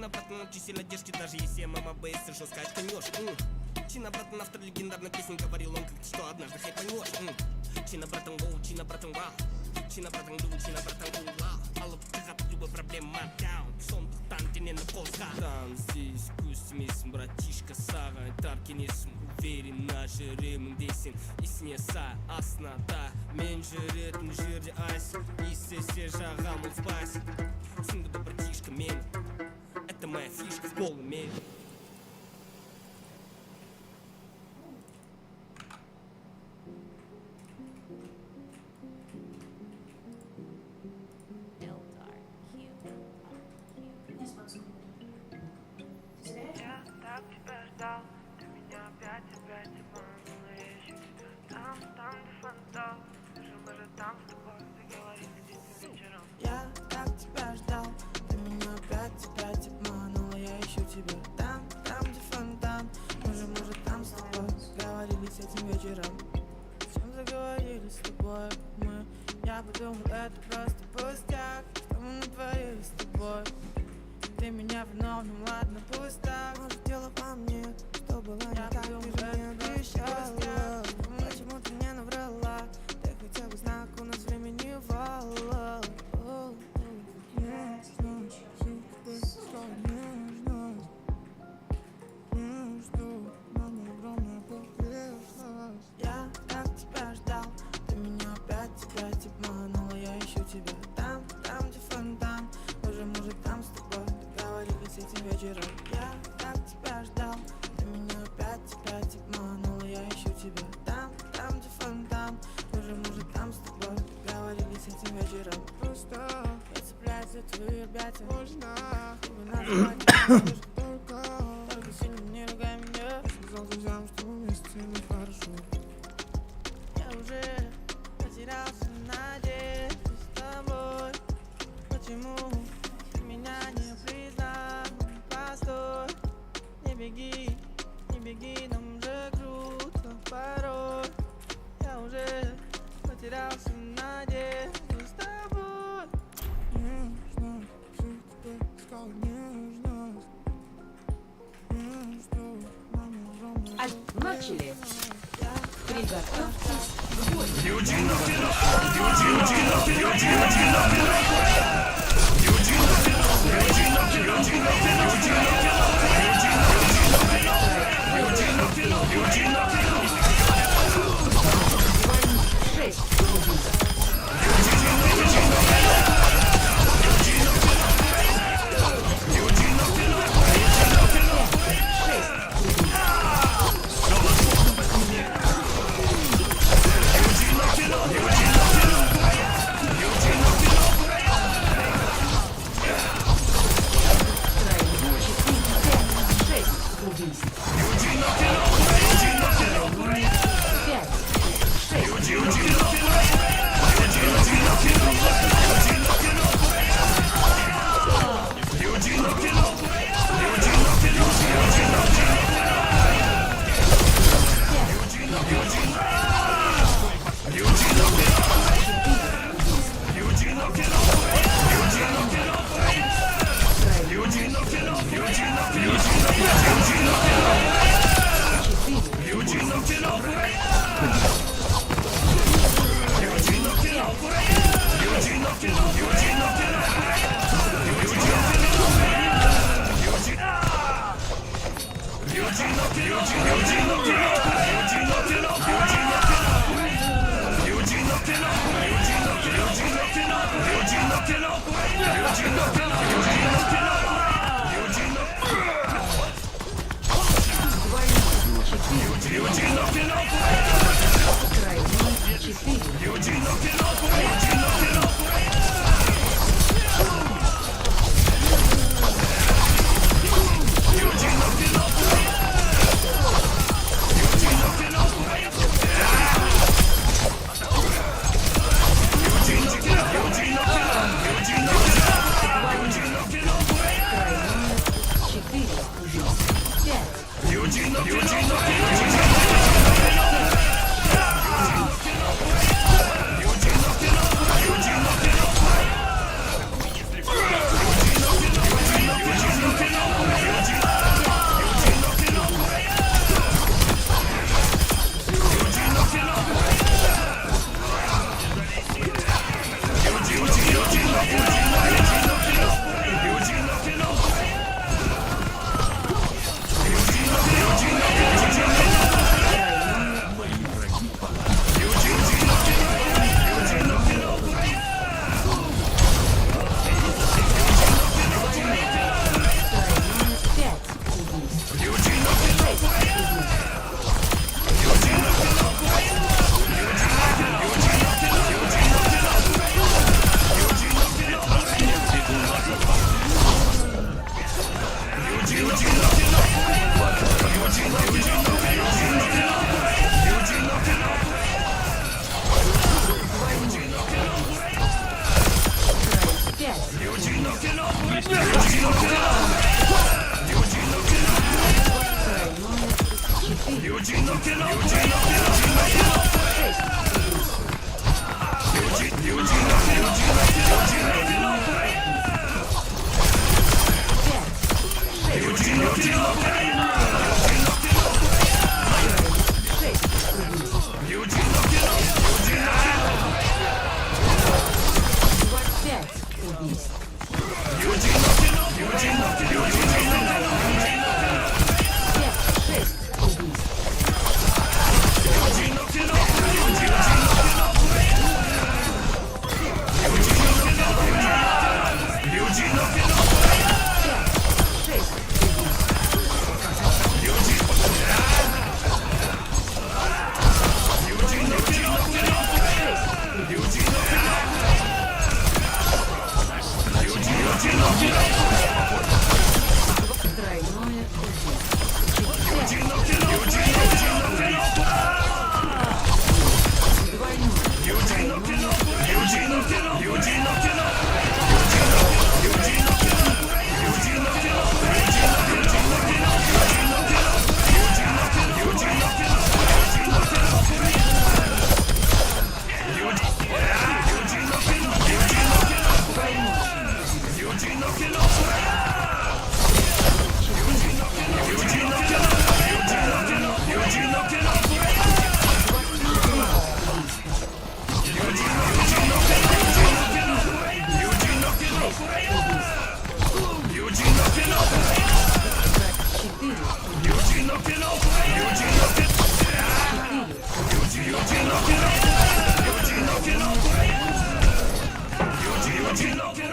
Чина, братан, чисель одежки, даже если ММА, если жестко очканешь. Чина, братан, автор легендарной песни, говорил он как-то, что однажды хайпанешь. Чина, братан, гоу, чина, братан, вау. Чина, братан, ду, чина, братан, ду, вау. Алло, как любая проблема, даун. Сон, там, ты не на полска. Там, здесь, кустимисм, братишка, сага, таркинисм. Уверен, наши римы десен. И снеса, асната. Меньше ритм, жирде айс. И сессия, жага, мол, спайс. Синга, братишка, мен. Это моя фишка в полной мере. Я так тебя ждал, ты меня опять обманула. Я ищу тебя там, где фонтан. Скажи, может, там с тобой договориться этим вечером. Я так тебя ждал, ты меня опять обманула. Я ищу тебя там, где фонтан. Может, там с тобой договорились этим вечером. Чем заговорили с тобой мы? Я подумал, это просто пустяк. Что мы натворили с тобой? Ты меня виновным, ладно, пусть так. Может, дело во мне, что было не так. Ты же не обещала. Почему ты мне наврала? Ты хотя бы знак, у нас времени вало. Нежность, между нами огромная погрешность. Я так тебя ждал, ты меня опять обманула. Я ищу тебя там, где фонтан. Может, там с тобой договорились этим вечером. Я так тебя ждал, ты меня опять обманула. Я ищу тебя там, где фонтан. Может, там с тобой договорились этим вечером. Просто я цепляюсь за твои объятия. Можно, чтобы назвать только сильно не ругай меня. Я сказал друзьям, что вместе мы хорошо. Я уже потерялся в надежде с тобой. Почему ты меня не признал? Постой, не беги, нам же круто порой. Я уже потерялся в надежде с тобой. Нежность, всю тебе искал нежность. Между нами огромная Начали. Я Приготовьтесь к бою. Юджи